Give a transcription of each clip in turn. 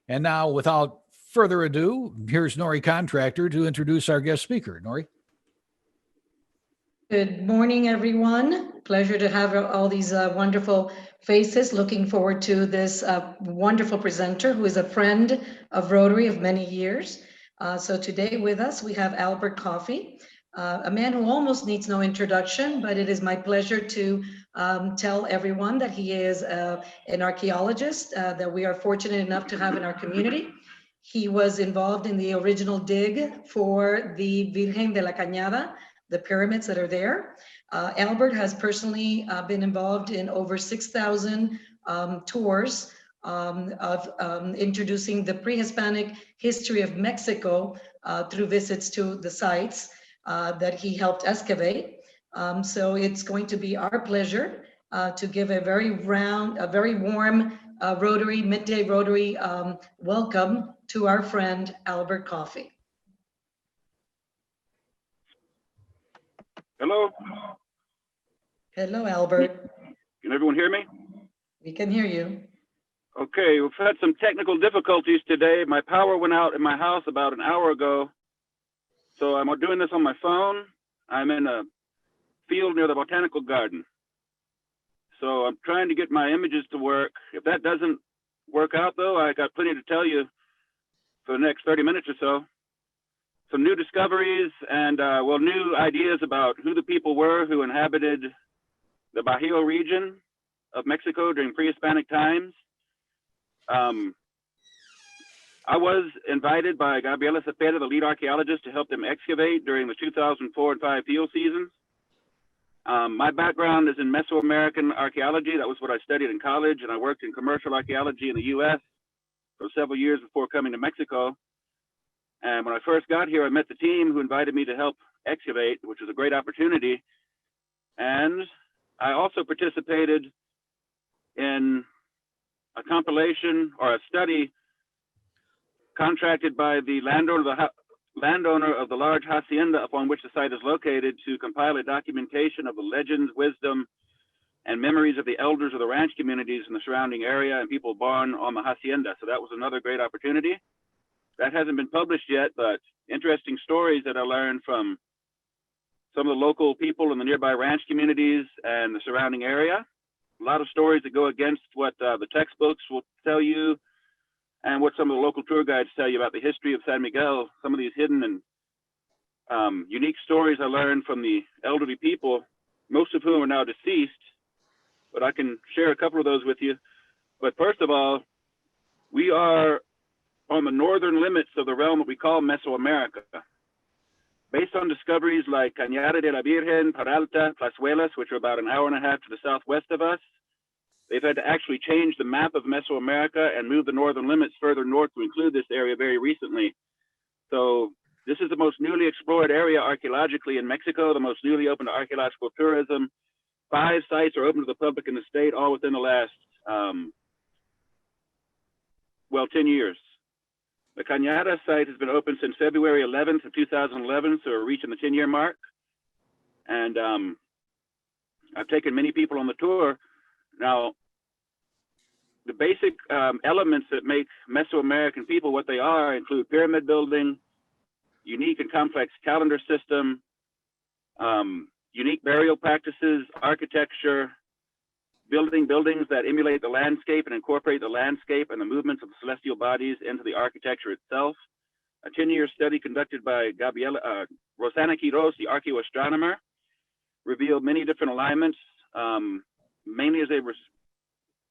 And now, without further ado, here's Nori Contractor to introduce our guest speaker. Nori. Good morning, everyone. Pleasure to have all these wonderful faces. Looking forward to this wonderful presenter who is a friend of Rotary of many years. So today with us, we have Albert Coffey, a man who almost needs no introduction, but it is my pleasure to tell everyone that he is an archaeologist that we are fortunate enough to have in our community. He was involved in the original dig for the Virgen de la Cañada, the pyramids that are there. Albert has personally been involved in over 6,000 tours of introducing the pre-Hispanic history of Mexico through visits to the sites that he helped excavate. So it's going to be our pleasure to give a very warm Rotary, midday Rotary welcome to our friend Albert Coffey. Hello. Hello, Albert. Can everyone hear me? We can hear you. Okay, we've had some technical difficulties today. My power went out in my house about an hour ago. So I'm doing this on my phone. I'm in a field near the botanical garden. So I'm trying to get my images to work. If that doesn't work out though, I got plenty to tell you for the next 30 minutes or so. Some new discoveries and new ideas about who the people were who inhabited the Bajío region of Mexico during pre-Hispanic times. I was invited by Gabriela Cepeda, the lead archaeologist, to help them excavate during the 2004 and 5 field seasons. My background is in Mesoamerican archaeology. That was what I studied in college, and I worked in commercial archaeology in the US for several years before coming to Mexico. And when I first got here, I met the team who invited me to help excavate, which was a great opportunity. And I also participated in a compilation or a study contracted by the landowner of the large hacienda upon which the site is located to compile a documentation of the legends, wisdom, and memories of the elders of the ranch communities in the surrounding area and people born on the hacienda. So that was another great opportunity. That hasn't been published yet, but interesting stories that I learned from some of the local people in the nearby ranch communities and the surrounding area. A lot of stories that go against what the textbooks will tell you and what some of the local tour guides tell you about the history of San Miguel. Some of these hidden and unique stories I learned from the elderly people, most of whom are now deceased, but I can share a couple of those with you. But first of all, we are on the northern limits of the realm that we call Mesoamerica. Based on discoveries like Cañada de la Virgen, Peralta, Plazuelas, which are about an hour and a half to the southwest of us, they've had to actually change the map of Mesoamerica and move the northern limits further north to include this area very recently. So this is the most newly explored area archaeologically in Mexico, the most newly open to archaeological tourism. 5 sites are open to the public in the state, all within the last, 10 years. The Cañada site has been open since February 11th of 2011, so we're reaching the 10-year mark. And I've taken many people on the tour. Now, the basic elements that make Mesoamerican people what they are include pyramid building, unique and complex calendar system, unique burial practices, architecture, buildings that emulate the landscape and incorporate the landscape and the movements of the celestial bodies into the architecture itself. A 10-year study conducted by Rosana Quiroz, the archaeoastronomer, revealed many different alignments, mainly as they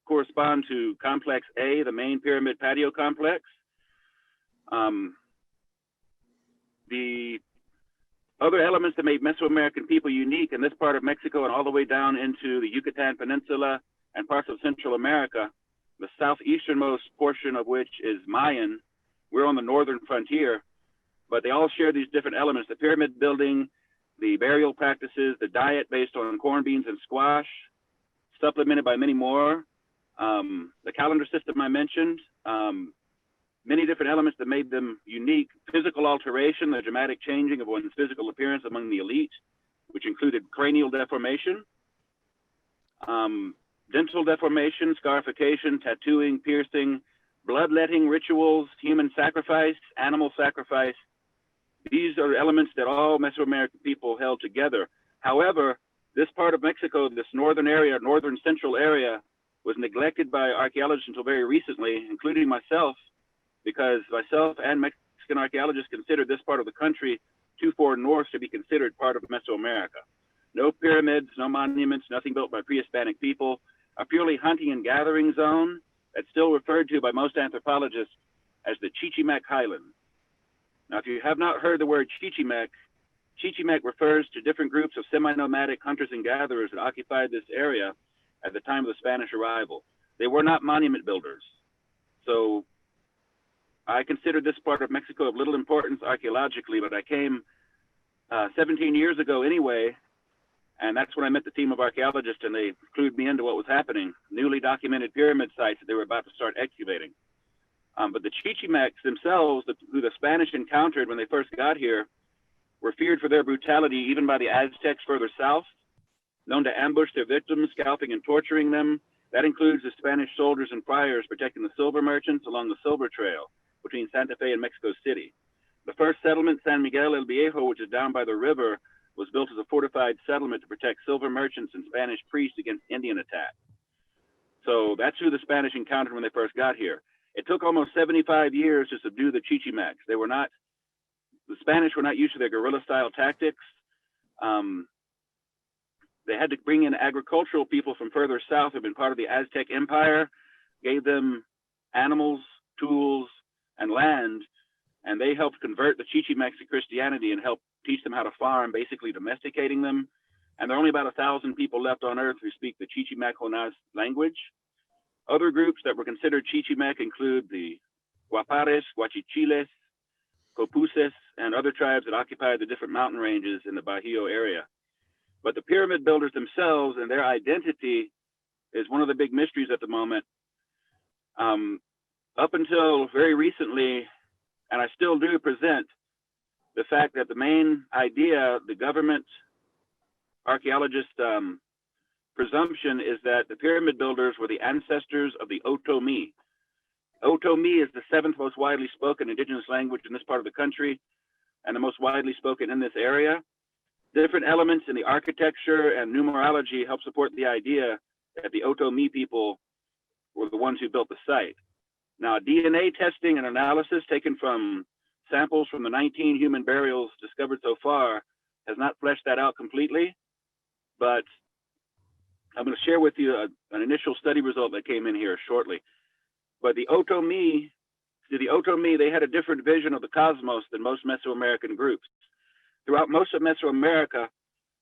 correspond to Complex A, the main pyramid patio complex. The other elements that made Mesoamerican people unique in this part of Mexico and all the way down into the Yucatan Peninsula and parts of Central America, the southeasternmost portion of which is Mayan. We're on the northern frontier, but they all share these different elements: the pyramid building, the burial practices, the diet based on corn, beans, and squash, supplemented by many more. The calendar system I mentioned, many different elements that made them unique. Physical alteration, the dramatic changing of one's physical appearance among the elite, which included cranial deformation, dental deformation, scarification, tattooing, piercing, bloodletting rituals, human sacrifice, animal sacrifice. These are elements that all Mesoamerican people held together. However, this part of Mexico, this northern area, northern central area, was neglected by archaeologists until very recently, including myself, because myself and Mexican archaeologists considered this part of the country too far north to be considered part of Mesoamerica. No pyramids, no monuments, nothing built by pre-Hispanic people, a purely hunting and gathering zone that's still referred to by most anthropologists as the Chichimac Highlands. Now, if you have not heard the word Chichimac, Chichimac refers to different groups of semi-nomadic hunters and gatherers that occupied this area at the time of the Spanish arrival. They were not monument builders. So I consider this part of Mexico of little importance archaeologically, but I came 17 years ago anyway, and that's when I met the team of archaeologists, and they clued me into what was happening, newly documented pyramid sites that they were about to start excavating. But the Chichimacs themselves, who the Spanish encountered when they first got here, were feared for their brutality even by the Aztecs further south, known to ambush their victims, scalping and torturing them. That includes the Spanish soldiers and friars protecting the silver merchants along the Silver Trail between Santa Fe and Mexico City. The first settlement, San Miguel el Viejo, which is down by the river, was built as a fortified settlement to protect silver merchants and Spanish priests against Indian attack. So that's who the Spanish encountered when they first got here. It took almost 75 years to subdue the Chichimacs. The Spanish were not used to their guerrilla style tactics. They had to bring in agricultural people from further south who had been part of the Aztec Empire, gave them animals, tools, and land, and they helped convert the Chichimacs to Christianity and helped teach them how to farm, basically domesticating them. And there are only about 1,000 people left on Earth who speak the Chichimac-Jonás language. Other groups that were considered Chichimac include the Guapares, Huachichiles, Copuses, and other tribes that occupied the different mountain ranges in the Bajío area. But the pyramid builders themselves and their identity is one of the big mysteries at the moment. Up until very recently, and I still do present the fact that the main idea, the government archaeologist presumption, is that the pyramid builders were the ancestors of the Otomi. Otomi is the 7th most widely spoken indigenous language in this part of the country and the most widely spoken in this area. Different elements in the architecture and numerology help support the idea that the Otomi people were the ones who built the site. Now, DNA testing and analysis taken from samples from the 19 human burials discovered so far has not fleshed that out completely, but I'm going to share with you an initial study result that came in here shortly. But the Otomi, they had a different vision of the cosmos than most Mesoamerican groups. Throughout most of Mesoamerica,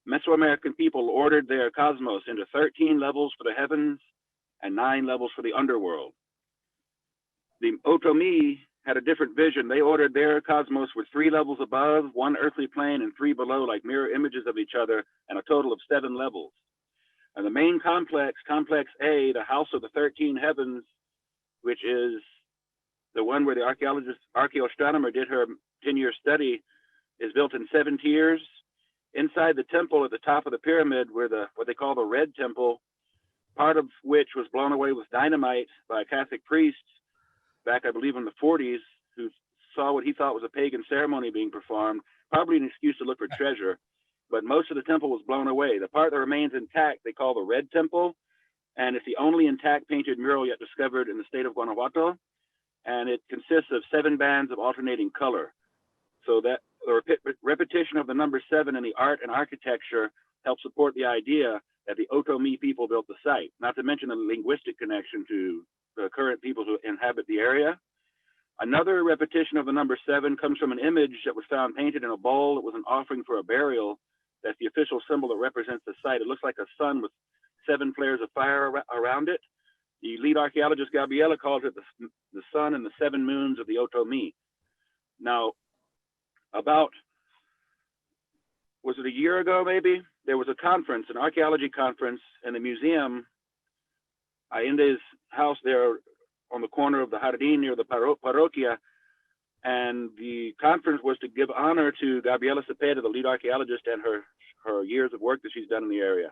Mesoamerican people ordered their cosmos into 13 levels for the heavens and 9 levels for the underworld. The Otomi had a different vision. They ordered their cosmos with 3 levels above, 1 earthly plane, and 3 below, like mirror images of each other, and a total of 7 levels. And the main complex, Complex A, the House of the 13 Heavens, which is the one where the archaeoastronomer did her 10-year study, is built in 7 tiers. Inside the temple at the top of the pyramid were what they call the Red Temple, part of which was blown away with dynamite by a Catholic priest back, I believe, in the 40s, who saw what he thought was a pagan ceremony being performed, probably an excuse to look for treasure. But most of the temple was blown away. The part that remains intact, they call the Red Temple, and it's the only intact painted mural yet discovered in the state of Guanajuato. And it consists of 7 bands of alternating color. So that the repetition of the number 7 in the art and architecture helps support the idea that the Otomi people built the site, not to mention the linguistic connection to the current people who inhabit the area. Another repetition of the number 7 comes from an image that was found painted in a bowl that was an offering for a burial. That's the official symbol that represents the site. It looks like a sun with 7 flares of fire around it. The lead archaeologist, Gabriela, calls it the sun and the 7 moons of the Otomi. Now, was it a year ago maybe? There was a conference, an archaeology conference in the museum, Allende's house there on the corner of the Jardín near the parroquia. And the conference was to give honor to Gabriela Cepeda, the lead archaeologist, and her years of work that she's done in the area.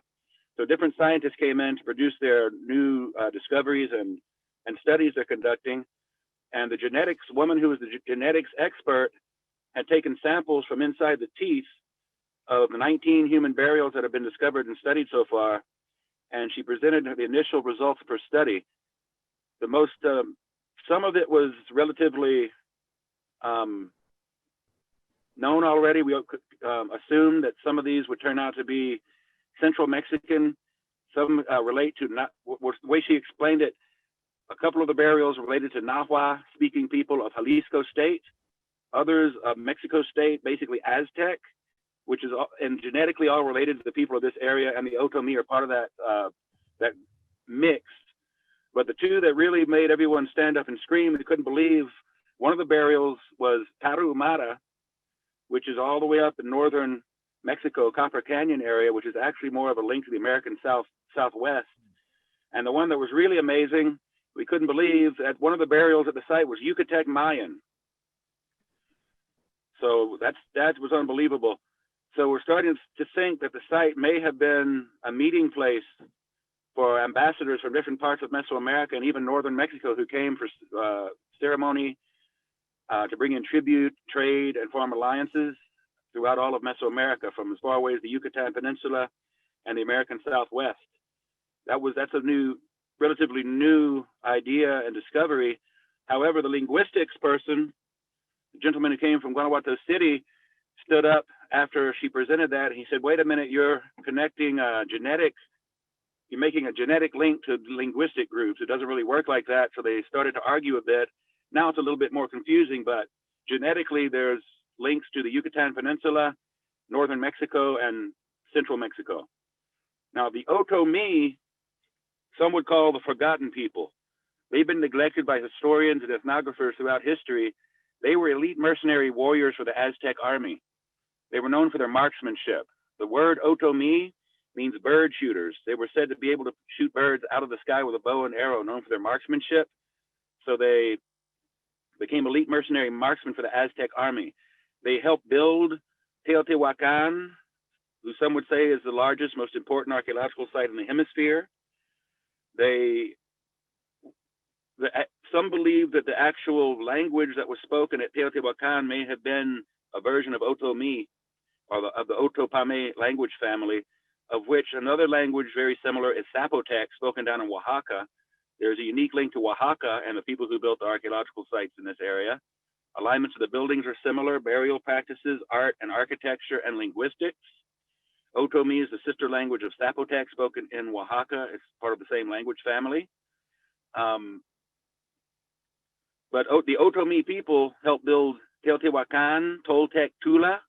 So different scientists came in to produce their new discoveries and studies they're conducting. And the genetics woman who was the genetics expert had taken samples from inside the teeth of the 19 human burials that have been discovered and studied so far. And she presented the initial results of her study. The most, some of it was relatively known already. We assumed that some of these would turn out to be Central Mexican. Some relate to, not the way she explained it, a couple of the burials related to Nahua speaking people of Jalisco state, others of Mexico state, basically Aztec, which is and genetically all related to the people of this area, and the Otomi are part of that that mix. But the two that really made everyone stand up and scream, they couldn't believe, one of the burials was Tarahumara, which is all the way up in northern Mexico, Copper Canyon area, which is actually more of a link to the American Southwest. And the one that was really amazing, we couldn't believe that one of the burials at the site was Yucatec Mayan. So that was unbelievable. So we're starting to think that the site may have been a meeting place for ambassadors from different parts of Mesoamerica and even northern Mexico who came for ceremony, to bring in tribute, trade, and form alliances throughout all of Mesoamerica, from as far away as the Yucatan Peninsula and the American Southwest. That's a relatively new idea and discovery. However, the linguistics person, the gentleman who came from Guanajuato City, stood up after she presented that. And he said, "Wait a minute, you're connecting you're making a genetic link to linguistic groups. It doesn't really work like that." So they started to argue a bit. Now it's a little bit more confusing, but genetically there's links to the Yucatan Peninsula, northern Mexico, and central Mexico. Now the Otomi, some would call the forgotten people. They've been neglected by historians and ethnographers throughout history. They were elite mercenary warriors for the Aztec army. They were known for their marksmanship. The word Otomi means bird shooters. They were said to be able to shoot birds out of the sky with a bow and arrow, known for their marksmanship. So they became elite mercenary marksmen for the Aztec army. They helped build Teotihuacan, who some would say is the largest, most important archaeological site in the hemisphere. Some believe that the actual language that was spoken at Teotihuacan may have been a version of Otomi, or of the Otopame language family, of which another language very similar is Zapotec, spoken down in Oaxaca. There's a unique link to Oaxaca and the people who built the archaeological sites in this area. Alignments of the buildings are similar, burial practices, art and architecture, and linguistics. Otomi is the sister language of Zapotec, spoken in Oaxaca. It's part of the same language family. But the Otomi people helped build Teotihuacan, Toltec, Tula.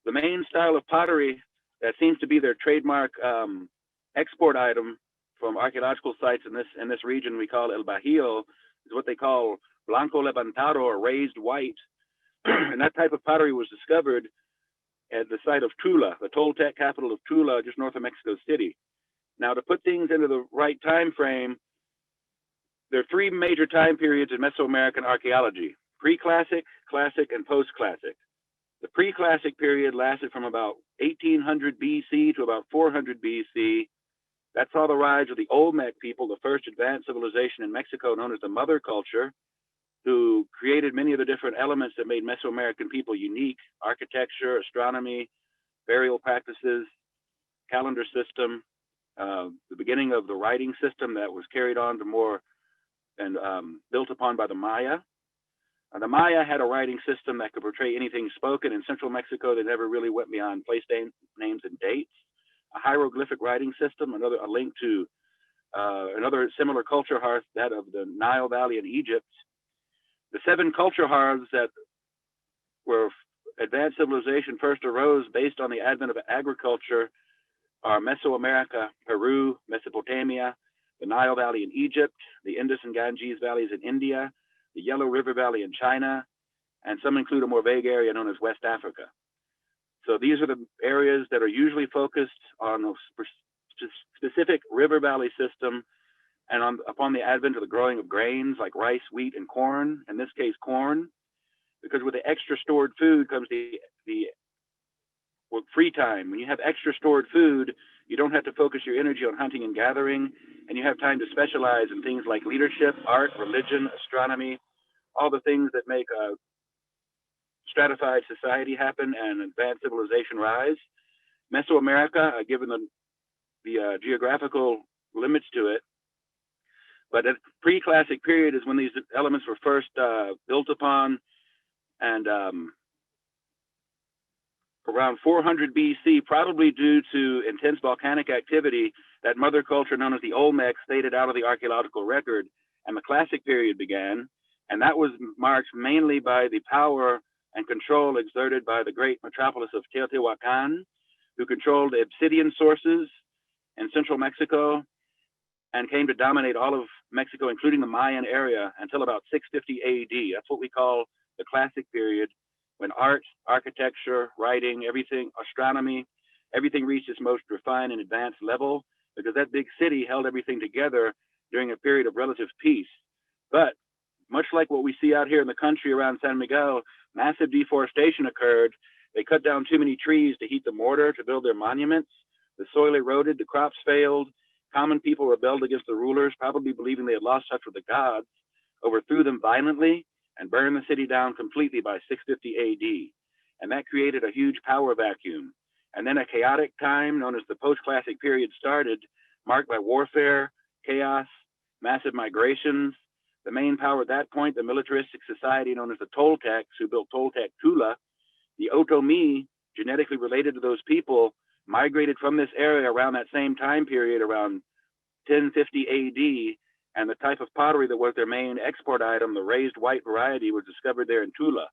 The main style of pottery that seems to be their trademark export item from archaeological sites in this region we call El Bajío is what they call blanco levantado, or raised white. And that type of pottery was discovered at the site of Tula, the Toltec capital of Tula, just north of Mexico City. Now, to put things into the right time frame, there are three major time periods in Mesoamerican archaeology: pre-classic, classic, and post-classic. The pre-classic period lasted from about 1800 BC to about 400 BC. That saw the rise of the Olmec people, the first advanced civilization in Mexico, known as the Mother Culture, who created many of the different elements that made Mesoamerican people unique: architecture, astronomy, burial practices, calendar system, the beginning of the writing system that was carried on to more and built upon by the Maya. The Maya had a writing system that could portray anything spoken. In central Mexico, they never really went beyond place names and dates. A hieroglyphic writing system, a link to another similar culture hearth, that of the Nile Valley in Egypt. The 7 culture hearths that were advanced civilization first arose based on the advent of agriculture are Mesoamerica, Peru, Mesopotamia, the Nile Valley in Egypt, the Indus and Ganges valleys in India, the Yellow River Valley in China, and some include a more vague area known as West Africa. So these are the areas that are usually focused on a specific river valley system and upon the advent of the growing of grains like rice, wheat, and corn, in this case corn, because with the extra stored food comes the free time. When you have extra stored food, you don't have to focus your energy on hunting and gathering, and you have time to specialize in things like leadership, art, religion, astronomy, all the things that make a stratified society happen and advanced civilization rise. Mesoamerica, given the geographical limits to it, but at pre-classic period is when these elements were first built upon, and around 400 BC, probably due to intense volcanic activity, that mother culture known as the Olmecs faded out of the archaeological record, and the classic period began. And that was marked mainly by the power and control exerted by the great metropolis of Teotihuacan, who controlled obsidian sources in central Mexico and came to dominate all of Mexico, including the Mayan area, until about 650 AD. That's what we call the classic period, when art, architecture, writing, everything, astronomy, everything reached its most refined and advanced level, because that big city held everything together during a period of relative peace. But much like what we see out here in the country around San Miguel, massive deforestation occurred. They cut down too many trees to heat the mortar to build their monuments. The soil eroded, the crops failed. Common people rebelled against the rulers, probably believing they had lost touch with the gods, overthrew them violently, and burned the city down completely by 650 AD. And that created a huge power vacuum. And then a chaotic time known as the post-classic period started, marked by warfare, chaos, massive migrations. The main power at that point, the militaristic society known as the Toltecs, who built Toltec Tula. The Otomi, genetically related to those people, migrated from this area around that same time period, around 1050 AD, and the type of pottery that was their main export item, the raised white variety, was discovered there in Tula.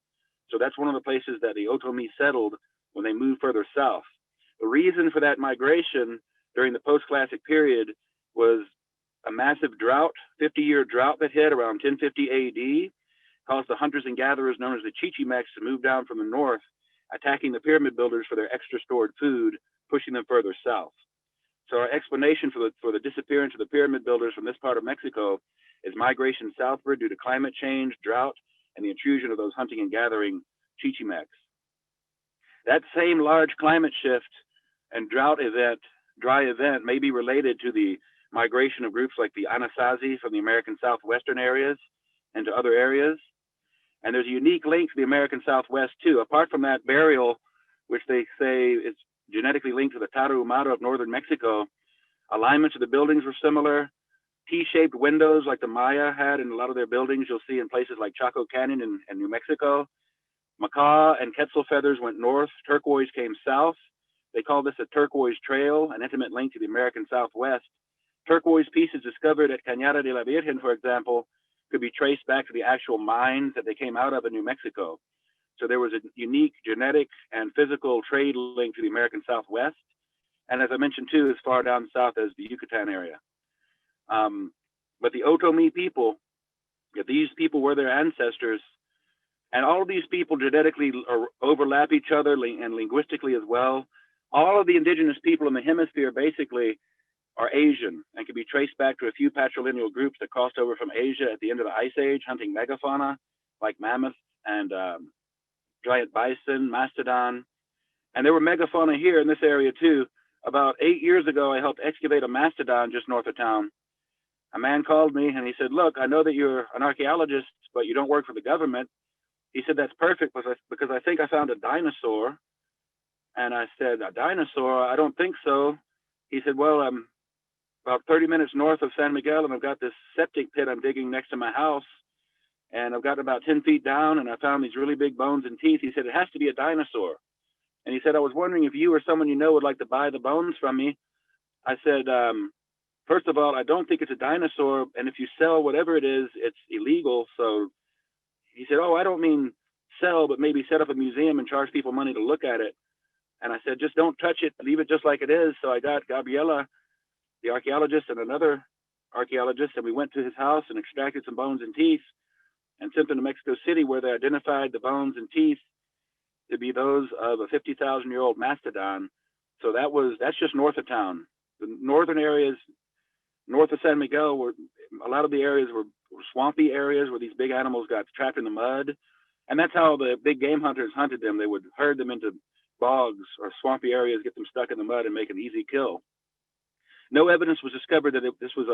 So that's one of the places that the Otomi settled when they moved further south. The reason for that migration during the post-classic period was a massive drought, 50-year drought that hit around 1050 AD, caused the hunters and gatherers known as the Chichimecs to move down from the north, attacking the pyramid builders for their extra stored food, pushing them further south. So our explanation for the disappearance of the pyramid builders from this part of Mexico is migration southward due to climate change, drought, and the intrusion of those hunting and gathering Chichimecs. That same large climate shift and dry event may be related to the migration of groups like the Anasazi from the American Southwestern areas into other areas. And there's a unique link to the American Southwest too. Apart from that burial, which they say is genetically linked to the Tarahumara of northern Mexico, alignments of the buildings were similar. T-shaped windows like the Maya had in a lot of their buildings, you'll see in places like Chaco Canyon and New Mexico. Macaw and quetzal feathers went north, turquoise came south. They call this a turquoise trail, an intimate link to the American Southwest. Turquoise pieces discovered at Cañada de la Virgen, for example, could be traced back to the actual mines that they came out of in New Mexico. So there was a unique genetic and physical trade link to the American Southwest. And as I mentioned too, as far down south as the Yucatan area. But the Otomi people, these people were their ancestors. And all of these people genetically overlap each other and linguistically as well. All of the indigenous people in the hemisphere basically are Asian and can be traced back to a few patrilineal groups that crossed over from Asia at the end of the Ice Age, hunting megafauna like mammoth and giant bison, mastodon. And there were megafauna here in this area too. About 8 years ago, I helped excavate a mastodon just north of town. A man called me and he said, "Look, I know that you're an archaeologist, but you don't work for the government." He said, "That's perfect because I think I found a dinosaur." And I said, "A dinosaur? I don't think so." He said, "Well, I'm about 30 minutes north of San Miguel and I've got this septic pit I'm digging next to my house. And I've gotten about 10 feet down and I found these really big bones and teeth." He said, "It has to be a dinosaur." And he said, "I was wondering if you or someone you know would like to buy the bones from me." I said, "First of all, I don't think it's a dinosaur. And if you sell whatever it is, it's illegal." So he said, "Oh, I don't mean sell, but maybe set up a museum and charge people money to look at it." And I said, "Just don't touch it. Leave it just like it is." So I got Gabriela, the archaeologist, and another archaeologist, and we went to his house and extracted some bones and teeth and sent them to Mexico City, where they identified the bones and teeth to be those of a 50,000-year-old mastodon. So that's just north of town. The northern areas, north of San Miguel, a lot of the areas were swampy areas where these big animals got trapped in the mud. And that's how the big game hunters hunted them. They would herd them into bogs or swampy areas, get them stuck in the mud and make an easy kill. No evidence was discovered that this was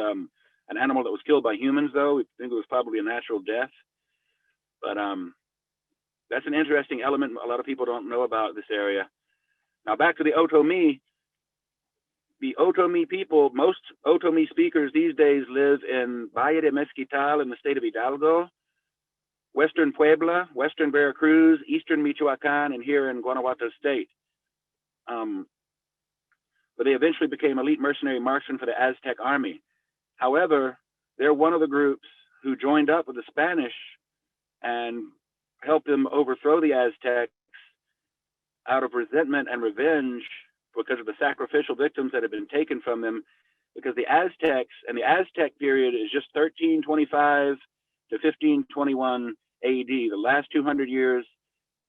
an animal that was killed by humans, though. We think it was probably a natural death. But that's an interesting element a lot of people don't know about this area. Now back to the Otomi. The Otomi people, most Otomi speakers these days live in Valle de Mezquital in the state of Hidalgo, Western Puebla, Western Veracruz, Eastern Michoacan, and here in Guanajuato State. But they eventually became elite mercenary marksmen for the Aztec army. However, they're one of the groups who joined up with the Spanish and helped them overthrow the Aztecs out of resentment and revenge because of the sacrificial victims that had been taken from them, because the Aztecs, and the Aztec period is just 1325 to 1521 AD, the last 200 years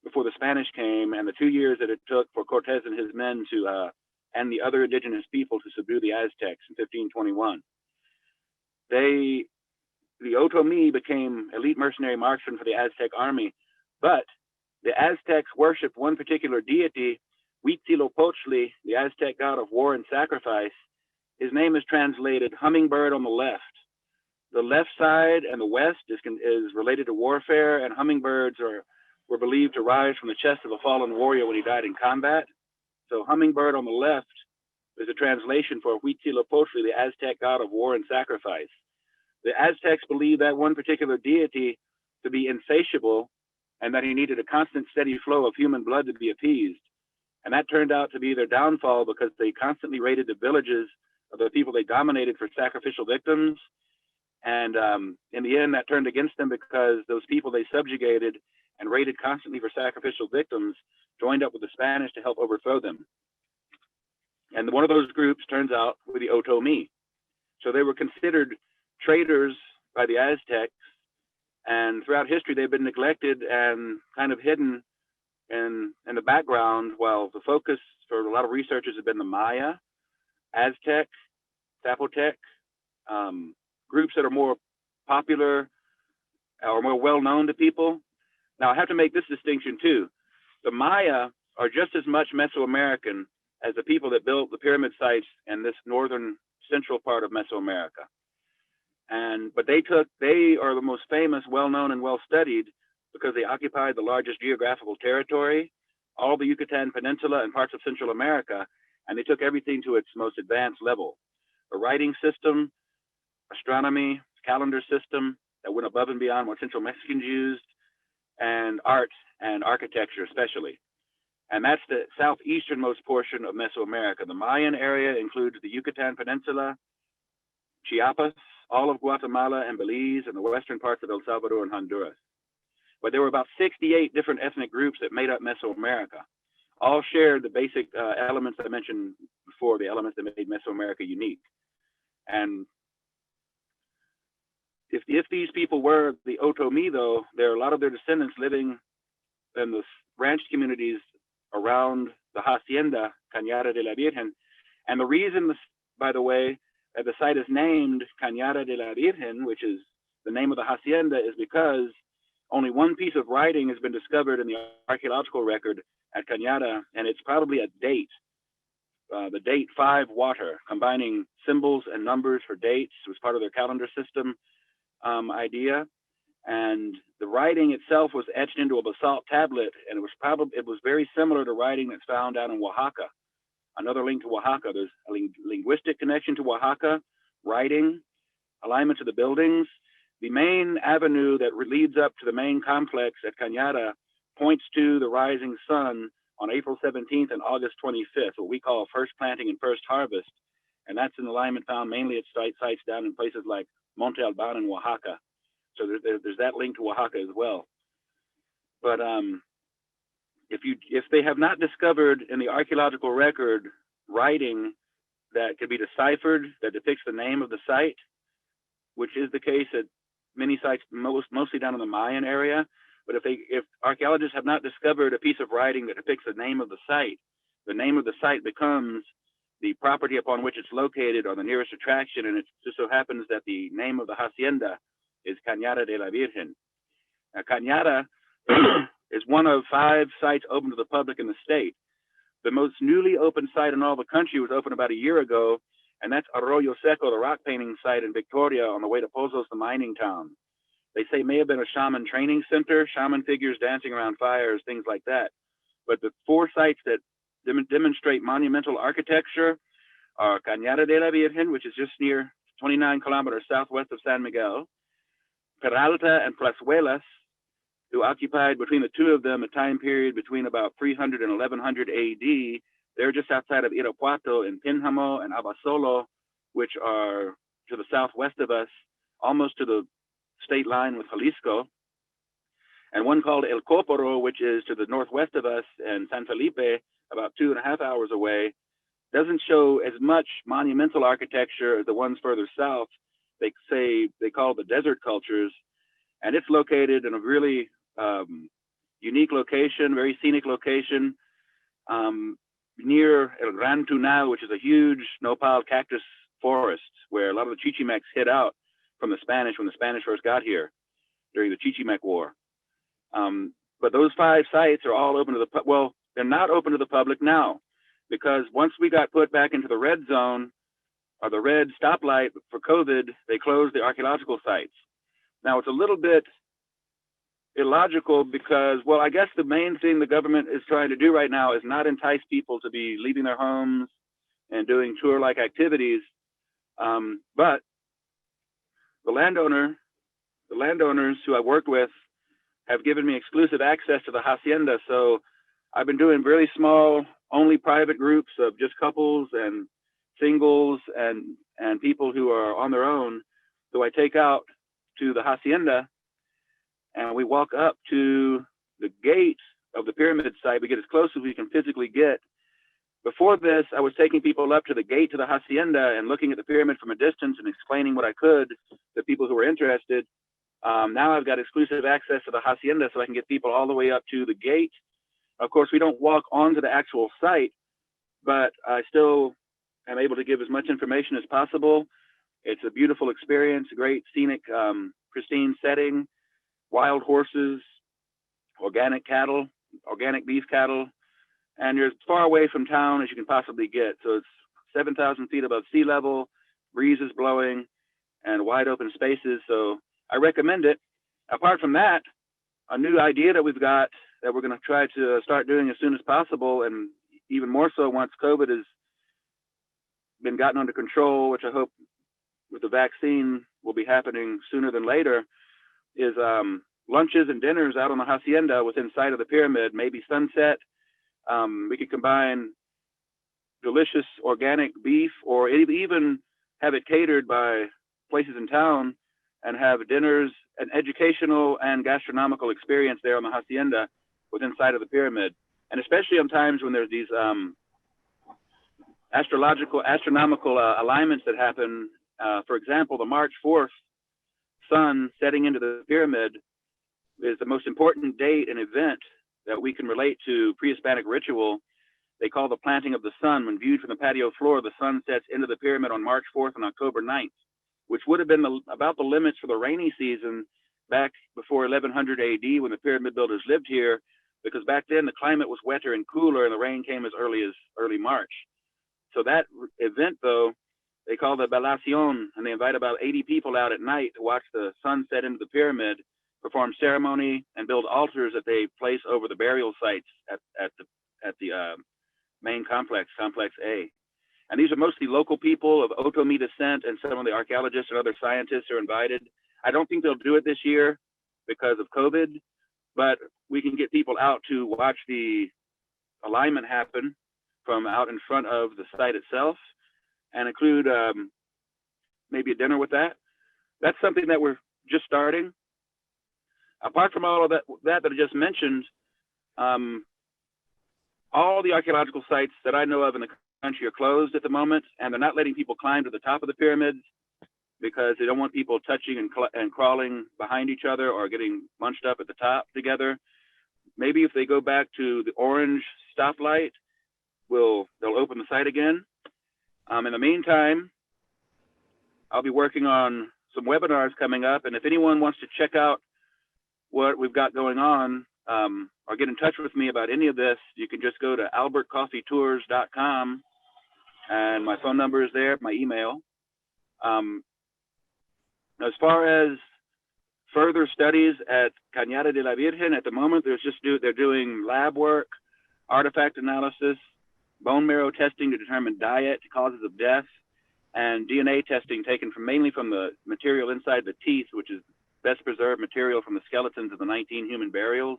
before the Spanish came, and the 2 years that it took for Cortez and his men to, and the other indigenous people to subdue the Aztecs in 1521. The Otomi became elite mercenary marksmen for the Aztec army, but the Aztecs worshipped one particular deity, Huitzilopochtli, the Aztec god of war and sacrifice. His name is translated hummingbird on the left. The left side and the west is related to warfare, and hummingbirds were believed to rise from the chest of a fallen warrior when he died in combat. So hummingbird on the left is a translation for Huitzilopochtli, the Aztec god of war and sacrifice. The Aztecs believed that one particular deity to be insatiable and that he needed a constant steady flow of human blood to be appeased. And that turned out to be their downfall because they constantly raided the villages of the people they dominated for sacrificial victims. And in the end, that turned against them because those people they subjugated and raided constantly for sacrificial victims joined up with the Spanish to help overthrow them. And one of those groups, turns out, were the Otomi. So they were considered traitors by the Aztecs, and throughout history they've been neglected and kind of hidden in the background, while the focus for a lot of researchers have been the Maya, Aztec, Zapotec, groups that are more popular or more well known to people. Now I have to make this distinction too. The Maya are just as much Mesoamerican as the people that built the pyramid sites in this northern central part of Mesoamerica. But they are the most famous, well-known, and well-studied because they occupied the largest geographical territory, all the Yucatan Peninsula and parts of Central America, and they took everything to its most advanced level. A writing system, astronomy, calendar system that went above and beyond what Central Mexicans used, and art and architecture especially. And that's the southeasternmost portion of Mesoamerica. The Mayan area includes the Yucatan Peninsula, Chiapas, all of Guatemala and Belize, and the western parts of El Salvador and Honduras. But there were about 68 different ethnic groups that made up Mesoamerica. All shared the basic elements I mentioned before, the elements that made Mesoamerica unique. And if these people were the Otomi, though, there are a lot of their descendants living in the ranch communities around the hacienda, Cañada de la Virgen. And the reason, by the way, that the site is named Cañada de la Virgen, which is the name of the hacienda, is because only one piece of writing has been discovered in the archaeological record at Cañada, and it's probably a date, the date 5 water, combining symbols and numbers for dates. It was part of their calendar system idea. And the writing itself was etched into a basalt tablet, and it was very similar to writing that's found down in Oaxaca. Another link to Oaxaca. There's a linguistic connection to Oaxaca, writing, alignment to the buildings. The main avenue that leads up to the main complex at Cañada points to the rising sun on April 17th and August 25th, what we call first planting and first harvest. And that's an alignment found mainly at sites down in places like Monte Alban in Oaxaca. So there's that link to Oaxaca as well. But if they have not discovered in the archaeological record writing that could be deciphered that depicts the name of the site, which is the case at many sites, mostly down in the Mayan area, but if archaeologists have not discovered a piece of writing that depicts the name of the name of the site becomes the property upon which it's located or the nearest attraction, and it just so happens that the name of the hacienda is Cañada de la Virgen. Now, Cañada is one of 5 sites open to the public in the state. The most newly open site in all the country was opened about a year ago, and that's Arroyo Seco, the rock painting site in Victoria on the way to Pozos, the mining town. they say may have been a shaman training center, shaman figures dancing around fires, things like that. But the 4 sites that demonstrate monumental architecture are Cañada de la Virgen, which is just near 29 kilometers southwest of San Miguel, Peralta and Plazuelas, who occupied between the 2 of them a time period between about 300 and 1100 AD. They're just outside of Irapuato in Pinjamo and Abasolo, which are to the southwest of us, almost to the state line with Jalisco. And one called El Coporo, which is to the northwest of us, and San Felipe, about 2.5 hours away, doesn't show as much monumental architecture as the ones further south. They say they call the desert cultures, and it's located in a really unique location, very scenic location, near El Gran Tunal, which is a huge nopal cactus forest where a lot of the Chichimecs hid out from the Spanish when the Spanish first got here during the Chichimec War. But those 5 sites are all open to the well, they're not open to the public now, because once we got put back into the red zone, or the red stoplight for COVID, they closed the archaeological sites. Now it's a little bit illogical because, well, I guess the main thing the government is trying to do right now is not entice people to be leaving their homes and doing tour-like activities. But the landowners who I worked with have given me exclusive access to the hacienda. So I've been doing really small, only private groups of just couples and singles and people who are on their own, who I take out to the hacienda, and we walk up to the gate of the pyramid site. We get as close as we can physically get. Before this, I was taking people up to the gate to the hacienda and looking at the pyramid from a distance and explaining what I could to people who were interested. Now I've got exclusive access to the hacienda, so I can get people all the way up to the gate. Of course, we don't walk onto the actual site, but I still am able to give as much information as possible. It's a beautiful experience, a great scenic, pristine setting, wild horses, organic cattle, organic beef cattle, and you're as far away from town as you can possibly get. So it's 7,000 feet above sea level, breeze is blowing, and wide open spaces. So I recommend it. Apart from that, a new idea that we've got that we're going to try to start doing as soon as possible, and even more so once COVID has been gotten under control, which I hope with the vaccine will be happening sooner than later, is lunches and dinners out on the hacienda within sight of the pyramid, maybe sunset. We could combine delicious organic beef, or even have it catered by places in town and have dinners, an educational and gastronomical experience there on the hacienda within sight of the pyramid. And especially on times when there's these astronomical alignments that happen. For example, the March 4th sun setting into the pyramid is the most important date and event that we can relate to pre-Hispanic ritual. They call the planting of the sun. When viewed from the patio floor, the sun sets into the pyramid on March 4th and October 9th, which would have been about the limits for the rainy season back before 1100 AD when the pyramid builders lived here, because back then the climate was wetter and cooler and the rain came as early March. So that event, though, they call the velación, and they invite about 80 people out at night to watch the sun set into the pyramid, perform ceremony, and build altars that they place over the burial sites at the main complex, Complex A. And these are mostly local people of Otomi descent, and some of the archaeologists and other scientists are invited. I don't think they'll do it this year because of COVID, but we can get people out to watch the alignment happen from out in front of the site itself, and include maybe a dinner with that. That's something that we're just starting. Apart from all of that I just mentioned, all the archaeological sites that I know of in the country are closed at the moment, and they're not letting people climb to the top of the pyramids because they don't want people touching and crawling behind each other or getting bunched up at the top together. Maybe if they go back to the orange stoplight, they'll open the site again. In the meantime, I'll be working on some webinars coming up, and if anyone wants to check out what we've got going on, or get in touch with me about any of this, you can just go to albertcoffeetours.com, and my phone number is there, my email. As far as further studies at Cañada de la Virgen. At the moment, they're doing lab work, artifact analysis, bone marrow testing to determine diet, causes of death, and DNA testing taken mainly from the material inside the teeth, which is best preserved material from the skeletons of the 19 human burials.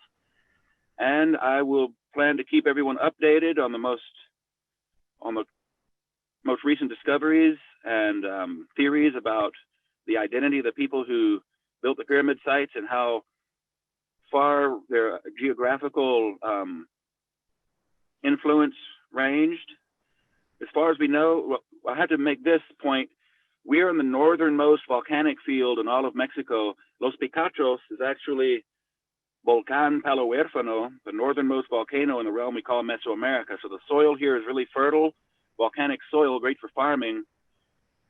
And I will plan to keep everyone updated on the most recent discoveries and theories about the identity of the people who built the pyramid sites and how far their geographical influence ranged. As far as we know, I have to make this point. We are in the northernmost volcanic field in all of Mexico. Los Picachos is actually Volcán Palo Huérfano, the northernmost volcano in the realm we call Mesoamerica. So the soil here is really fertile, volcanic soil, great for farming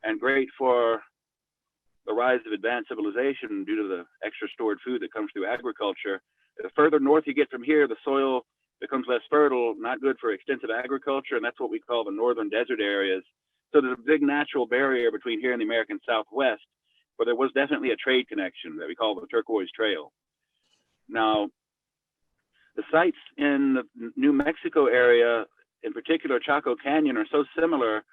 and great for the rise of advanced civilization due to the extra stored food that comes through agriculture. The further north you get from here, the soil becomes less fertile, not good for extensive agriculture, and that's what we call the northern desert areas. So there's a big natural barrier between here and the American Southwest, where there was definitely a trade connection that we call the Turquoise Trail. Now, the sites in the New Mexico area, in particular Chaco Canyon, are so similar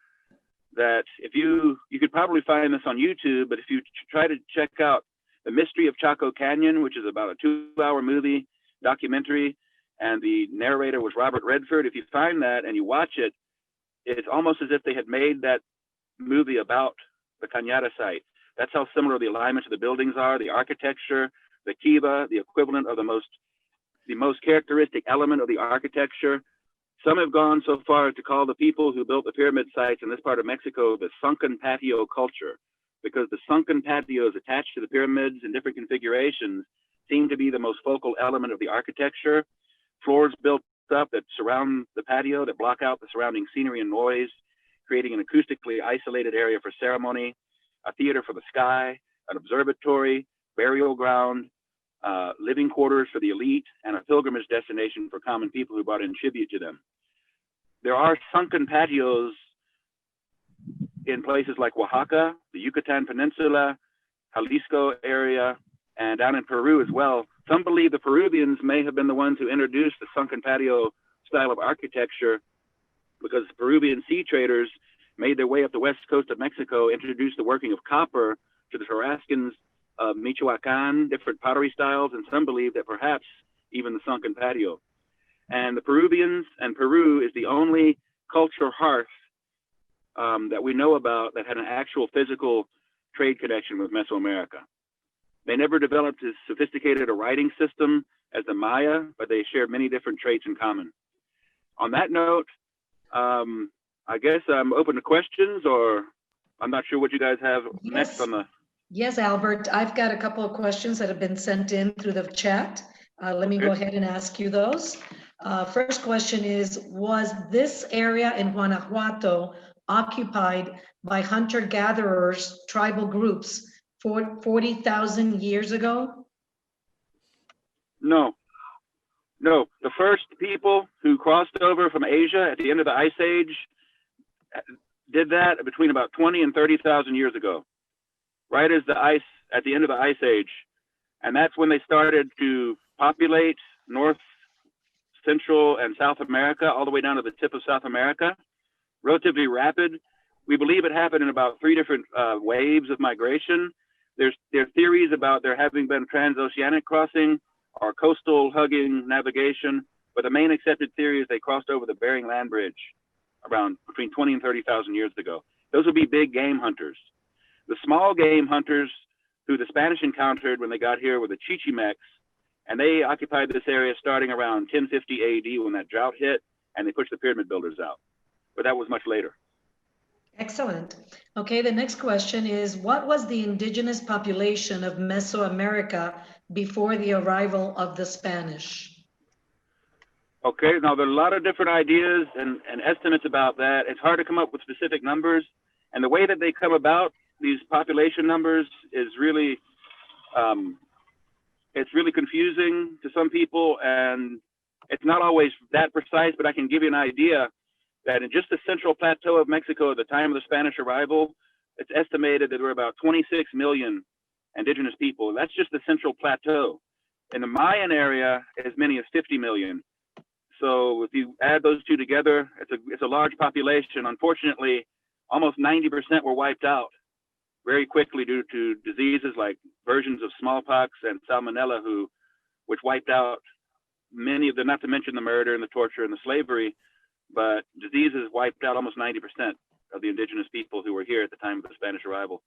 that if you could probably find this on YouTube, but if you try to check out The Mystery of Chaco Canyon, which is about a 2-hour movie documentary, and the narrator was Robert Redford, if you find that and you watch it, it's almost as if they had made that movie about the Cañada site. That's how similar the alignment of the buildings are, the architecture, the kiva, the equivalent of the most characteristic element of the architecture. Some have gone so far as to call the people who built the pyramid sites in this part of Mexico the sunken patio culture, because the sunken patios attached to the pyramids in different configurations seem to be the most focal element of the architecture. Floors built up that surround the patio that block out the surrounding scenery and noise, creating an acoustically isolated area for ceremony, a theater for the sky, an observatory, burial ground, living quarters for the elite, and a pilgrimage destination for common people who brought in tribute to them. There are sunken patios in places like Oaxaca, the Yucatan Peninsula, Jalisco area, and down in Peru as well. Some believe the Peruvians may have been the ones who introduced the sunken patio style of architecture, because the Peruvian sea traders made their way up the west coast of Mexico, introduced the working of copper to the Tarascans of Michoacan, different pottery styles, and some believe that perhaps even the sunken patio. And the Peruvians, and Peru is the only culture hearth that we know about that had an actual physical trade connection with Mesoamerica. They never developed as sophisticated a writing system as the Maya, but they shared many different traits in common. On that note, I guess I'm open to questions, or I'm not sure what you guys have next on the... Yes, Albert, I've got a couple of questions that have been sent in through the chat. Let me go ahead and ask you those. First question is, was this area in Guanajuato occupied by hunter-gatherers, tribal groups, 40,000 years ago? No. The first people who crossed over from Asia at the end of the Ice Age did that between about 20 and 30,000 years ago, right as at the end of the Ice Age. And that's when they started to populate North, Central, and South America, all the way down to the tip of South America. Relatively rapid. We believe it happened in about 3 different waves of migration. There are theories about there having been transoceanic crossing or coastal hugging navigation, but the main accepted theory is they crossed over the Bering Land Bridge around between 20 and 30,000 years ago. Those would be big game hunters. The small game hunters who the Spanish encountered when they got here were the Chichimecs, and they occupied this area starting around 1050 AD when that drought hit, and they pushed the pyramid builders out. But that was much later. Excellent. Okay, the next question is, what was the indigenous population of Mesoamerica before the arrival of the Spanish? Okay, now there are a lot of different ideas and estimates about that. It's hard to come up with specific numbers. And the way that they come about, these population numbers, is really, it's really confusing to some people, and it's not always that precise, but I can give you an idea that in just the central plateau of Mexico at the time of the Spanish arrival, it's estimated that there were about 26 million indigenous people. That's just the Central Plateau. In the Mayan area, as many as 50 million. So if you add those two together, it's a large population. Unfortunately, almost 90% were wiped out very quickly due to diseases like versions of smallpox and salmonella, which wiped out many of them, not to mention the murder and the torture and the slavery, but diseases wiped out almost 90% of the indigenous people who were here at the time of the Spanish arrival.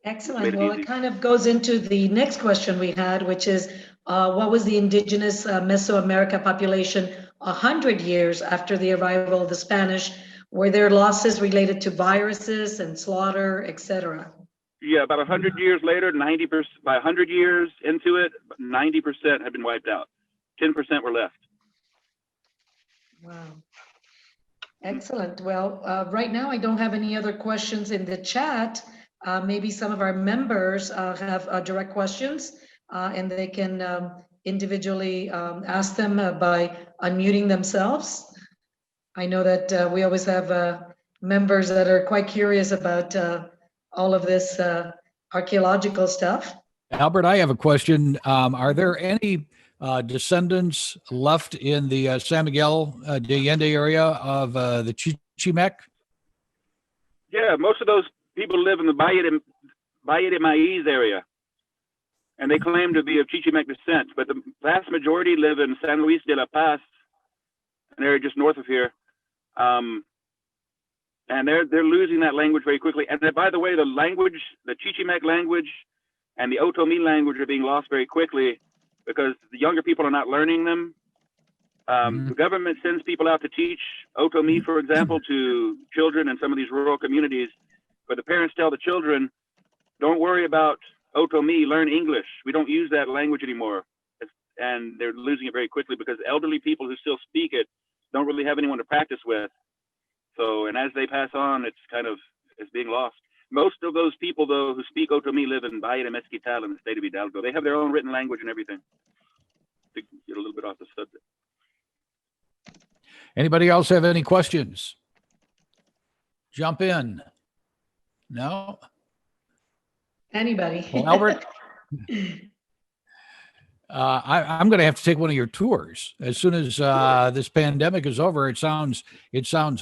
Excellent. Well, it kind of goes into the next question we had, which is what was the indigenous Mesoamerica population 100 years after the arrival of the Spanish? Were there losses related to viruses and slaughter, etc.? Yeah, about 100 years later, 90%, by 100 years into it, 90% had been wiped out. 10% were left. Wow. Excellent. Well, right now I don't have any other questions in the chat. Maybe some of our members have direct questions and they can individually ask them by unmuting themselves. I know that we always have members that are quite curious about all of this archaeological stuff. Albert, I have a question. Are there any descendants left in the San Miguel de Allende area of the Chichimec? Yeah, most of those people live in the Valle de Maiz area, and they claim to be of Chichimec descent, but the vast majority live in San Luis de la Paz, an area just north of here. And they're losing that language very quickly. And then, by the way, the Chichimec language and the Otomi language are being lost very quickly because the younger people are not learning them. The government sends people out to teach Otomi, for example, to children in some of these rural communities. But the parents tell the children, don't worry about Otomi, learn English. We don't use that language anymore. And they're losing it very quickly because elderly people who still speak it don't really have anyone to practice with. So, and as they pass on, it's being lost. Most of those people, though, who speak Otomi live in Valle de Mezquital in the state of Hidalgo. They have their own written language and everything. To get a little bit off the subject. Anybody else have any questions? Jump in. No? Anybody? Well, Albert, I'm going to have to take one of your tours as soon as this pandemic is over. It sounds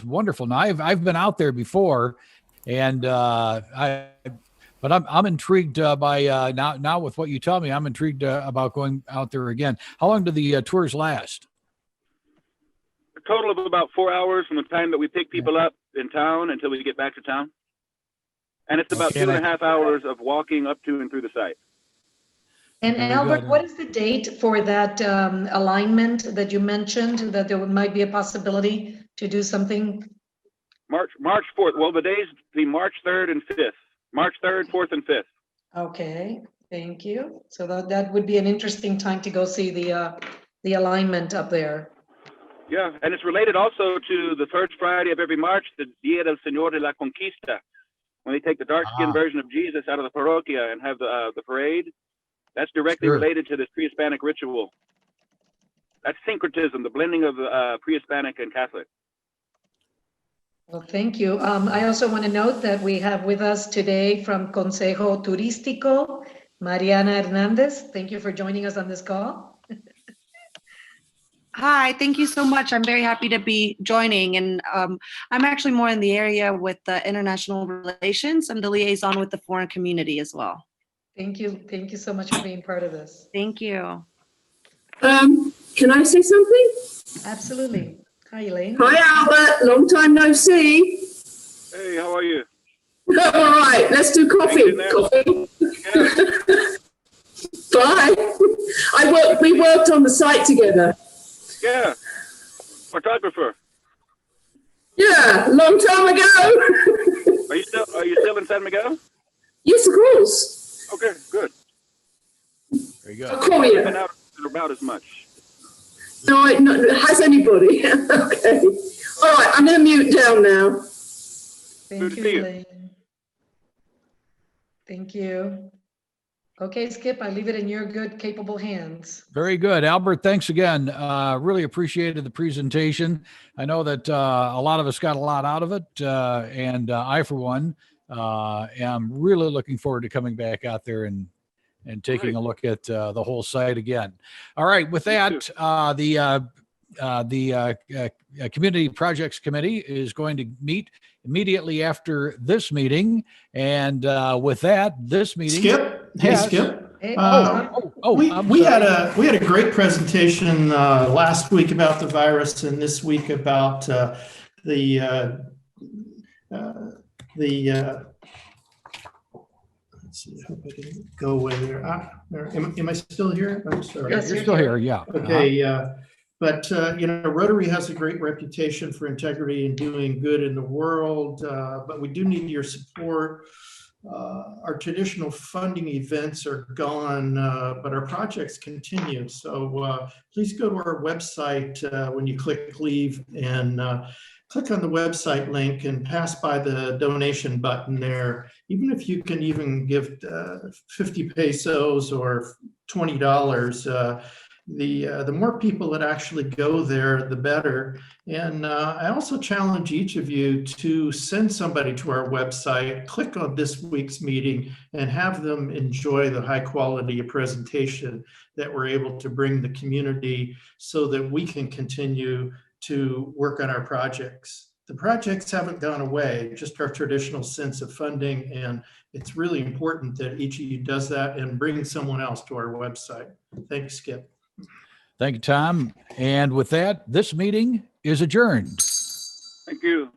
wonderful. Now I've been out there before, and but I'm intrigued by now with what you tell me. I'm intrigued about going out there again. How long do the tours last? A total of about 4 hours from the time that we pick people up in town until we get back to town, and it's about 2.5 hours of walking up to and through the site. And Very Albert, good. what is the date for that alignment that you mentioned, that there might be a possibility to do something? March 4th. Well, the days between March 3rd and 5th. March 3rd, 4th, and 5th. Okay, thank you. So that would be an interesting time to go see the alignment up there. Yeah, and it's related also to the first Friday of every March, the Dia del Señor de la Conquista, when they take the dark-skinned version of Jesus out of the parroquia and have the parade. That's directly related to this pre-Hispanic ritual. That's syncretism, the blending of pre-Hispanic and Catholic. Well, thank you. I also want to note that we have with us today from Consejo Turístico, Mariana Hernandez. Thank you for joining us on this call. Hi, thank you so much. I'm very happy to be joining. And I'm actually more in the area with the international relations. I'm the liaison with the foreign community as well. Thank you. Thank you so much for being part of this. Thank you. Can I say something? Absolutely. Hi, Elaine. Hi, Albert. Long time no see. Hey, how are you? All right, let's do coffee. Coffee. Yeah. Bye. We worked on the site together. Yeah. Photographer. Yeah, long time ago. Are you still in San Miguel? Yes, of course. Okay, good. Very good. I'll call you. Been out about as much. No, has anybody? Okay. All right, I'm going to mute down now. Thank Good to you, see you. Elaine. Thank you. Okay, Skip, I leave it in your good, capable hands. Very good. Albert, thanks again. Really appreciated the presentation. I know that a lot of us got a lot out of it, and I, for one, I'm really looking forward to coming back out there and taking a look at the whole site again. All right, with that, the Community Projects Committee is going to meet immediately after this meeting. And with that, this meeting. Skip, hey Yes. Skip. Hey, We had a great presentation last week about the virus, and this week about the let's see, I hope I didn't go away there. Am I still here? I'm sorry. Yes, You're still here, yeah. Okay, but Rotary has a great reputation for integrity and doing good in the world, but we do need your support. Our traditional funding events are gone, but our projects continue. So please go to our website when you click leave and click on the website link and pass by the donation button there. Even if you can even give 50 pesos or $20, the more people that actually go there, the better. And I also challenge each of you to send somebody to our website, click on this week's meeting, and have them enjoy the high quality of presentation that we're able to bring the community so that we can continue to work on our projects. The projects haven't gone away, just our traditional sense of funding. And it's really important that each of you does that and bring someone else to our website. Thanks, Skip. Thank you, Tom. And with that, this meeting is adjourned. Thank you.